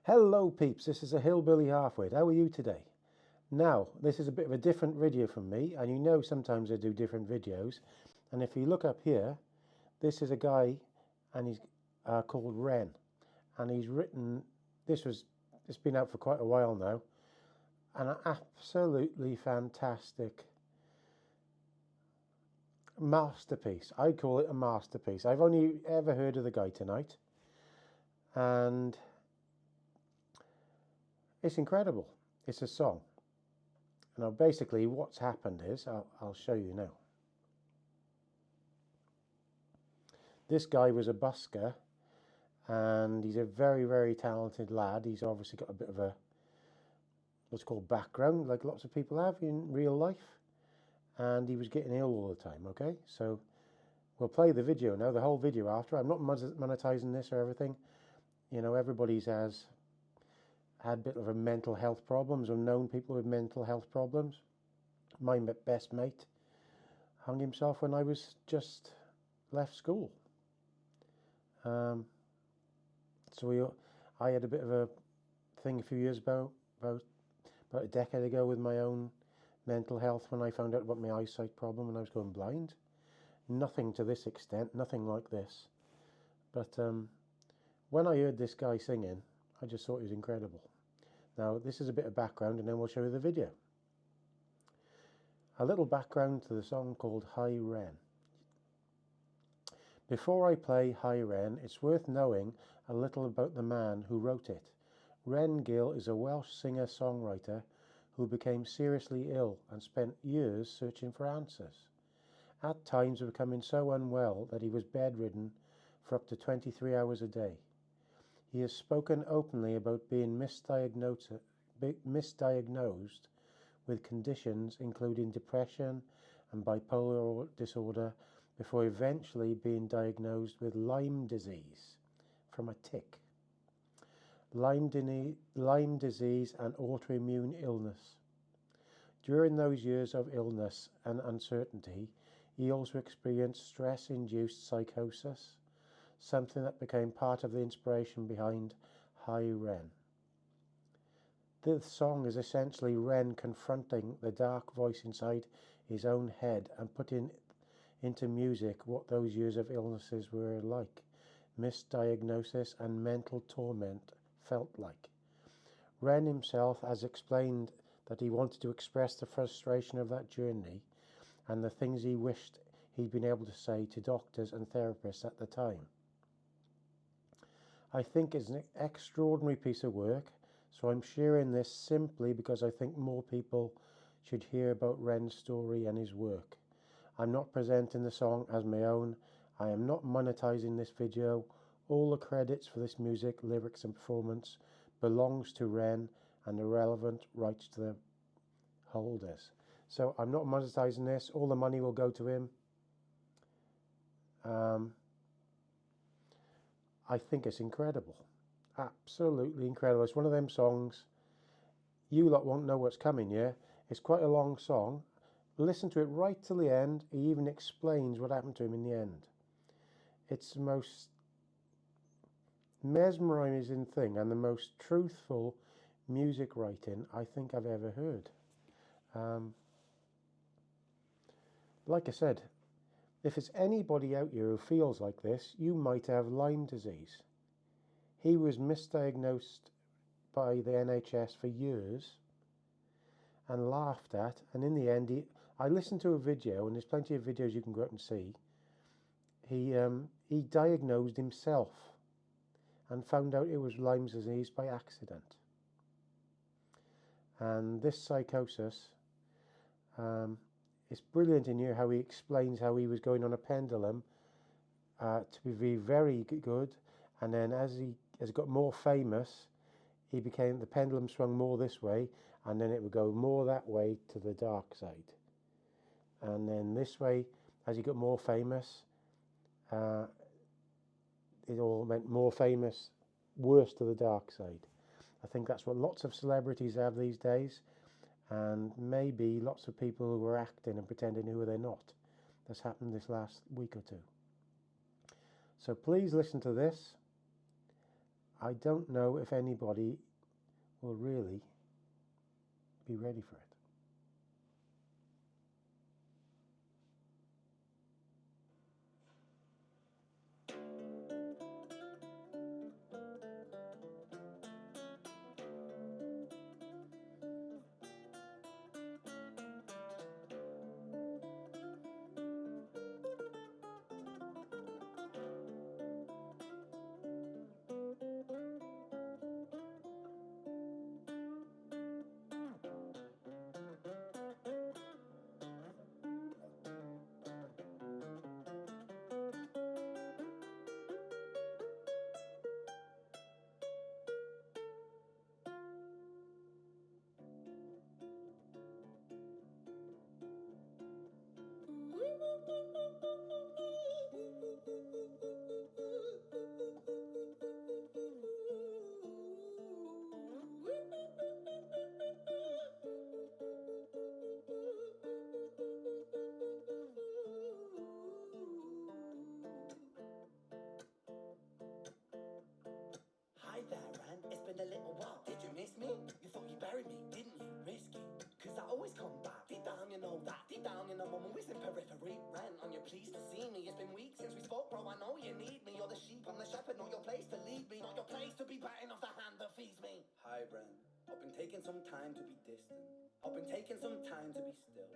Hello peeps, this is a Hillbilly Halfwit. How are you today? Now, this is a bit of a different video from me, and you know sometimes I do different videos. And if you look up here, this is a guy, and he's called Ren. And he's written, it's been out for quite a while now, an absolutely fantastic masterpiece. I call it a masterpiece. I've only ever heard of the guy tonight, and it's incredible. It's a song. Now, basically, what's happened is, I'll show you now. This guy was a busker, and he's a very, very talented lad. He's obviously got a bit of a, what's called background, like lots of people have in real life. And he was getting ill all the time, okay? So, we'll play the video now, the whole video after. I'm not monetizing this or everything. You know, everybody's had a bit of a mental health problems, or known people with mental health problems. My best mate hung himself when I was just left school. I had a bit of a thing a few years about a decade ago with my own mental health when I found out about my eyesight problem and I was going blind. Nothing to this extent, nothing like this. But when I heard this guy singing, I just thought he was incredible. Now, this is a bit of background and then we'll show you the video. A little background to the song called Hi Ren. Before I play Hi Ren, it's worth knowing a little about the man who wrote it. Ren Gill is a Welsh singer-songwriter who became seriously ill and spent years searching for answers. At times becoming so unwell that he was bedridden for up to 23 hours a day. He has spoken openly about being misdiagnosed with conditions including depression and bipolar disorder before eventually being diagnosed with Lyme disease from a tick. Lyme disease and autoimmune illness. During those years of illness and uncertainty, he also experienced stress-induced psychosis, something that became part of the inspiration behind Hi Ren. This song is essentially Ren confronting the dark voice inside his own head and putting into music what those years of illnesses were like, misdiagnosis and mental torment felt like. Ren himself has explained that he wanted to express the frustration of that journey and the things he wished he'd been able to say to doctors and therapists at the time. I think it's an extraordinary piece of work, so I'm sharing this simply because I think more people should hear about Ren's story and his work. I'm not presenting the song as my own. I am not monetizing this video. All the credits for this music, lyrics and performance belongs to Ren and the relevant rights to the holders. So I'm not monetizing this. All the money will go to him. I think it's incredible. Absolutely incredible. It's one of them songs, you lot won't know what's coming, yeah? It's quite a long song. Listen to it right till the end. He even explains what happened to him in the end. It's the most mesmerizing thing and the most truthful music writing I think I've ever heard. Like I said, if it's anybody out here who feels like this, you might have Lyme disease. He was misdiagnosed by the NHS for years and laughed at, and in the end, I listened to a video, and there's plenty of videos you can go out and see. He diagnosed himself and found out it was Lyme disease by accident. And this psychosis, it's brilliant in here how he explains how he was going on a pendulum to be very good, and then as he got more famous, the pendulum swung more this way, and then it would go more that way to the dark side. And then this way, as he got more famous, it all went more famous, worse to the dark side. I think that's what lots of celebrities have these days, and maybe lots of people who are acting and pretending who they're not. That's happened this last week or two. So please listen to this. I don't know if anybody will really be ready for it. Hi there, Ren. It's been a little while. Did you miss me? You thought you buried me, didn't you? Risky. Cause I always come back. Deep down, you know that. Deep down, you know I'm always in periphery. Ren, on your pleased to see me. It's been weeks since we spoke, bro. I know you need me. You're the sheep, I'm the shepherd. Not your place to lead me. Not your place to be biting off the hand that feeds me. Hi, Ren. I've been taking some time to be distant. I've been taking some time to be still.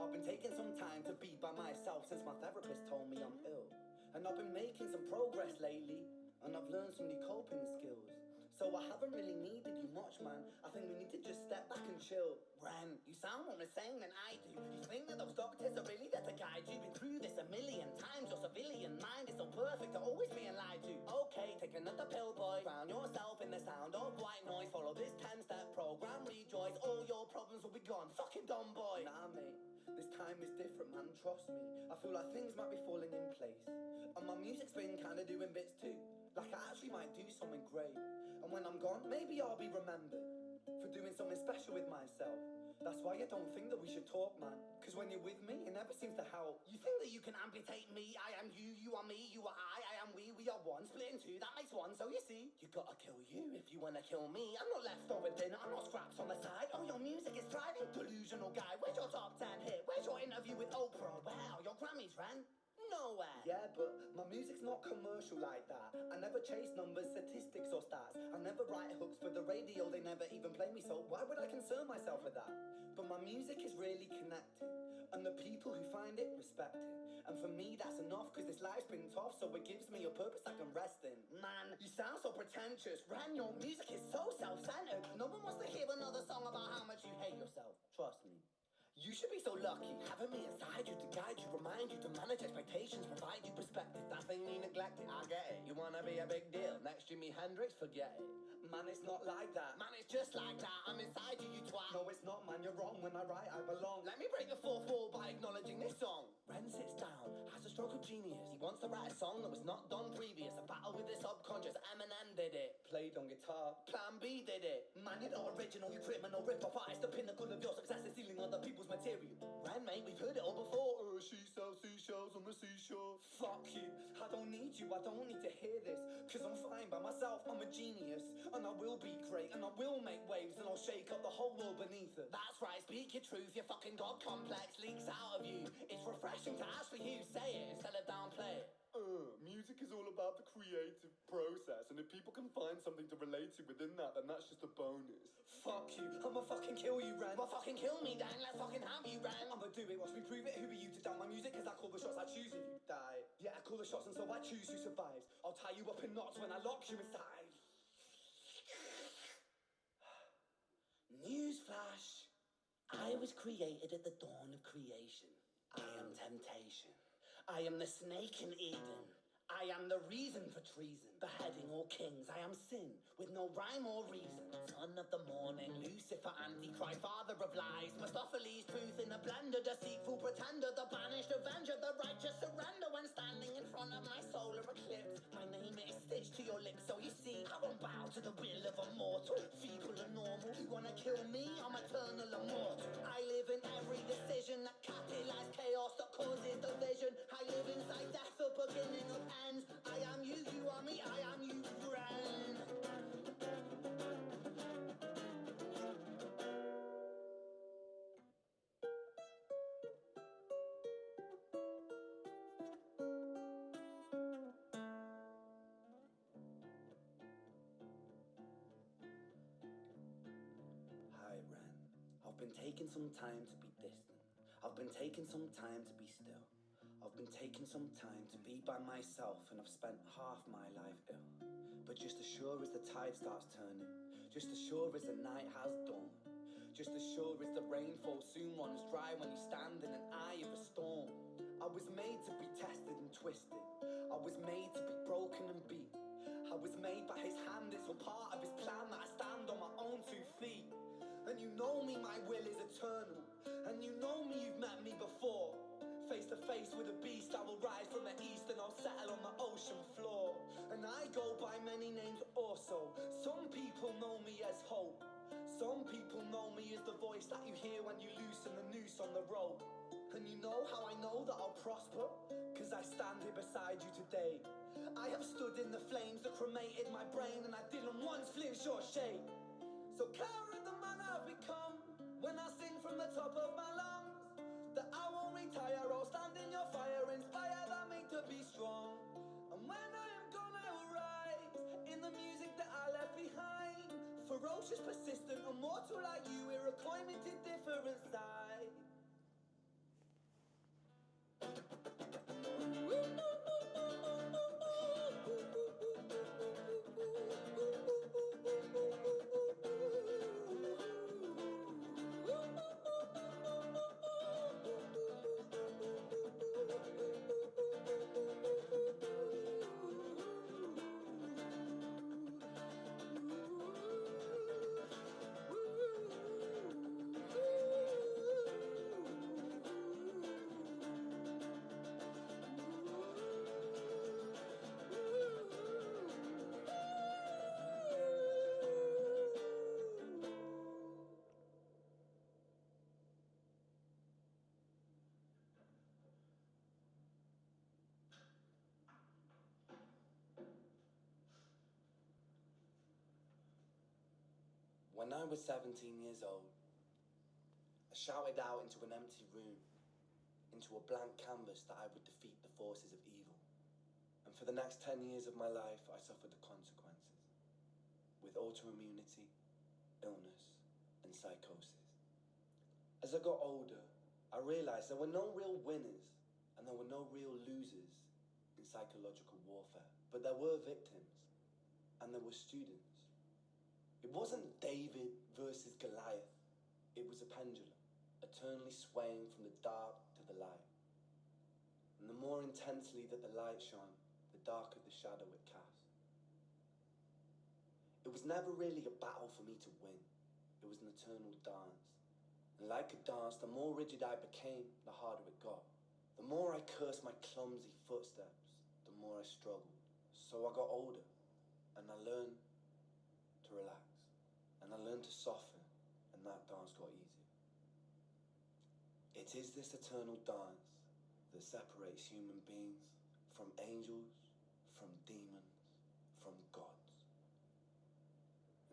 I've been taking some time to be by myself since my therapist told me I'm ill. And I've been making some progress lately. And I've learned some new coping skills. So I haven't really needed you much, man. I think we need to just step back and chill. Ren, you sound more insane than I do. You think that those doctors are really there to guide you? Been through this a million times. Your civilian mind is so perfect to always being lied to. Okay, take another pill, boy. Drown yourself in the sound of white noise. Follow this 10-step program, rejoice. All your problems will be gone. Fucking dumb boy. Nah, mate. This time is different, man. Trust me. I feel like things might be falling in place. And my music's been kinda doing bits too. Like I actually might do something great. And when I'm gone, maybe I'll be remembered for doing something special with myself. That's why I don't think that we should talk, man. Cause when you're with me, it never seems to help. You think that you can amputate me? I am you, you are me, you are I am we are one. Split in two, that makes one, so you see. You gotta kill you if you wanna kill me. I'm not leftover dinner, I'm not scraps on the side. Oh, your music is thriving, delusional guy. Where's your top 10 hit? Where's your interview with Oprah? Wow, your Grammys, Ren. Nowhere. Yeah, but my music's not commercial like that. I never chase numbers, statistics or stats. I never write hooks for the radio, they never even play me, so why would I concern myself with that? But my music is really connecting, and the people who find it respect it. And for me that's enough, cause this life's been tough, so it gives me a purpose I can rest in. Man, you sound so pretentious. Ren, your music is so self-centered. No one wants to hear another song about how much you hate yourself. Trust me. You should be so lucky, having me inside you to guide you, remind you to manage expectations, provide you perspective. That thing you neglected, I get it. You wanna be a big deal, next Jimi Hendrix, forget it. Man, it's not like that. Man, it's just like that. I'm inside you, you twat. No, it's not, man, you're wrong. When I write, I belong. Let me break the fourth wall by acknowledging this song. Ren sits down, has a stroke of genius. He wants to write a song that was not done previous. A battle with the subconscious, Eminem did it. Played on guitar, Plan B did it. Man, you're not original, you criminal rip-off artist. The pinnacle of your success is stealing other people's material. Ren, mate, we've heard it all before. She sells seashells on the seashore. Fuck you, I don't need you, I don't need to hear this. Cause I'm fine by myself, I'm a genius. And I will be great, and I will make waves. And I'll shake up the whole world beneath it. That's right, speak your truth, your fucking god complex leaks out of you. It's refreshing to actually hear you say it instead of downplay it. Music is all about the creative process, and if people can find something to relate to within that, then that's just a bonus. Fuck you, I'ma fucking kill you, Ren. Well, fucking kill me, Dan, let's fucking have you, Ren. I'ma do it, watch me prove it. Who are you to doubt my music? Cause I call the shots, I choose if you die. Yeah, I call the shots, and so I choose who survives. I'll tie you up in knots when I lock you inside. Newsflash. I was created at the dawn of creation. I am temptation. I am the snake in Eden. I am the reason for treason. Beheading all kings. I am sin with no rhyme or reason. Son of the morning, Lucifer, Antichrist, father of lies. Mephistopheles, truth in a blender. Deceitful pretender, the banished avenger. The righteous surrender when standing in front of my solar eclipse. My name is stitched to your lips, so you see I won't bow to the will of a mortal. Feeble and normal, you wanna kill me? I'm eternal immortal. I live in every decision that catalyzes chaos, that causes division. I live inside death, the beginning of ends. I am you, you are me, I am you, Ren. been taking some time to be distant. I've been taking some time to be still. I've been taking some time to be by myself, and I've spent half my life ill. But just as sure as the tide starts turning, just as sure as the night has dawned, just as sure as the rainfall soon runs dry when you stand in an eye of a storm. I was made to be tested and twisted. I was made to be broken and beat. I was made by his hand, it's all part of his plan that I stand on my own 2 feet. And you know me, my will is eternal. And you know me, you've met me before. Face to face with a beast, I will rise from the east and I'll settle on the ocean floor. And I go by many names also. Some people know me as hope. Some people know me as the voice that you hear when you loosen the noose on the rope. And you know how I know that I'll prosper? Cause I stand here beside you today. I have stood in the flames that cremated my brain, and I didn't once flinch or shake. So carry the man I've become when I sing from the top of my lungs. That I won't retire, I'll stand in your fire, inspire that me to be strong. And when I am gone, I will rise in the music that I left behind. Ferocious, persistent, immortal like you, we're a climb into different sides. When I was 17 years old, I shouted out into an empty room, into a blank canvas, that I would defeat the forces of evil. And for the next 10 years of my life, I suffered the consequences, with autoimmunity, illness, and psychosis. As I got older, I realized there were no real winners and there were no real losers in psychological warfare, but there were victims and there were students. It wasn't David versus Goliath. It was a pendulum, eternally swaying from the dark to the light. And the more intensely that the light shone, the darker the shadow it cast. It was never really a battle for me to win. It was an eternal dance. And like a dance, the more rigid I became, the harder it got. The more I cursed my clumsy footsteps, the more I struggled. So I got older, and I learned to relax. And I learned to soften, and that dance got easier. It is this eternal dance that separates human beings from angels, from demons, from gods.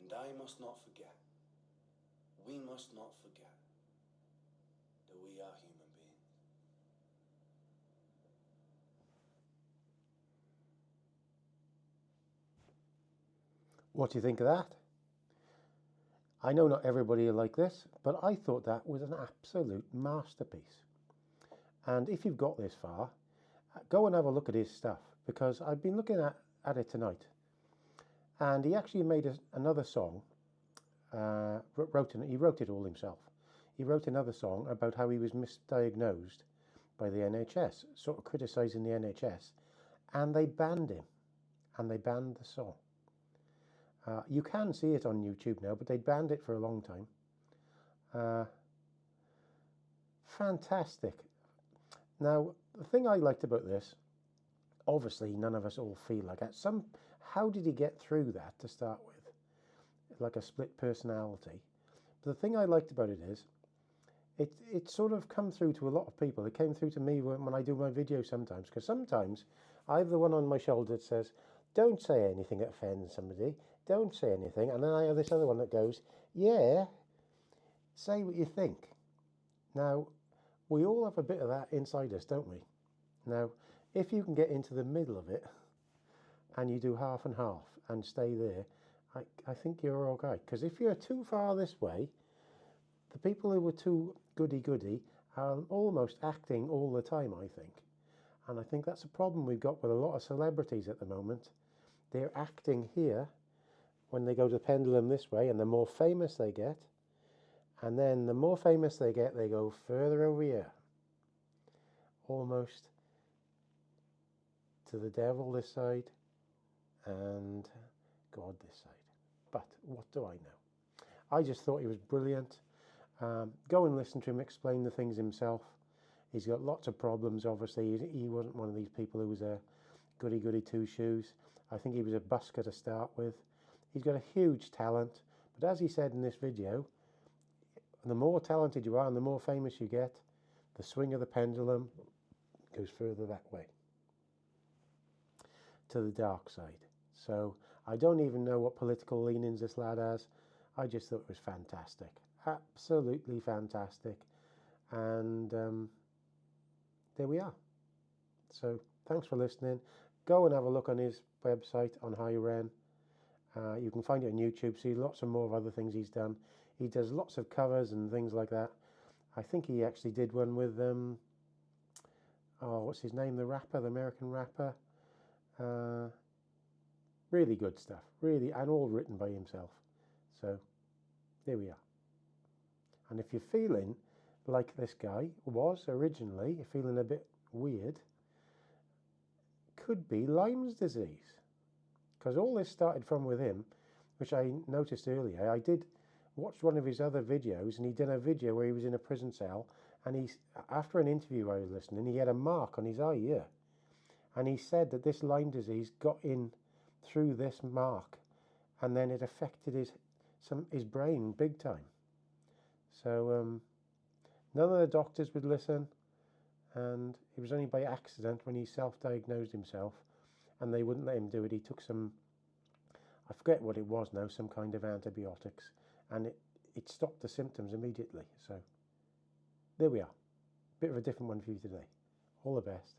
And I must not forget, we must not forget, that we are human beings. What do you think of that? I know not everybody will like this, but I thought that was an absolute masterpiece. And if you've got this far, go and have a look at his stuff, because I've been looking at it tonight. And he actually made another song, he wrote it all himself. He wrote another song about how he was misdiagnosed by the NHS, sort of criticising the NHS, and they banned him, and they banned the song. You can see it on YouTube now, but they banned it for a long time. Fantastic. Now, the thing I liked about this, obviously none of us all feel like that. How did he get through that to start with? Like a split personality. But the thing I liked about it is, it sort of come through to a lot of people. It came through to me when I do my videos sometimes, because sometimes I have the one on my shoulder that says, don't say anything that offends somebody. Don't say anything. And then I have this other one that goes, yeah, say what you think. Now, we all have a bit of that inside us, don't we? Now, if you can get into the middle of it and you do half and half and stay there, I think you're all right. Because if you're too far this way, the people who were too goody-goody are almost acting all the time, I think. And I think that's a problem we've got with a lot of celebrities at the moment. They're acting here when they go to the pendulum this way, and the more famous they get, and then the more famous they get, they go further over here, almost to the devil this side and God this side. But what do I know? I just thought he was brilliant. Go and listen to him explain the things himself. He's got lots of problems, obviously. He wasn't one of these people who was a goody-goody two-shoes. I think he was a busker to start with. He's got a huge talent, but as he said in this video, the more talented you are and the more famous you get, the swing of the pendulum goes further that way, to the dark side. So I don't even know what political leanings this lad has. I just thought it was fantastic, absolutely fantastic. And there we are. So thanks for listening. Go and have a look on his website on Hi Ren. You can find it on YouTube, see lots of more of other things he's done. He does lots of covers and things like that. I think he actually did one with, what's his name, the rapper, the American rapper. Really good stuff, really, and all written by himself. So there we are. And if you're feeling like this guy was originally, you're feeling a bit weird, could be Lyme's disease. Because all this started from with him, which I noticed earlier. I did watch one of his other videos, and he did a video where he was in a prison cell, and after an interview I was listening, he had a mark on his eye here. And he said that this Lyme disease got in through this mark, and then it affected his brain big time. So none of the doctors would listen, and it was only by accident when he self-diagnosed himself, and they wouldn't let him do it. He took some, I forget what it was now, some kind of antibiotics, and it stopped the symptoms immediately. So there we are. Bit of a different one for you today. All the best.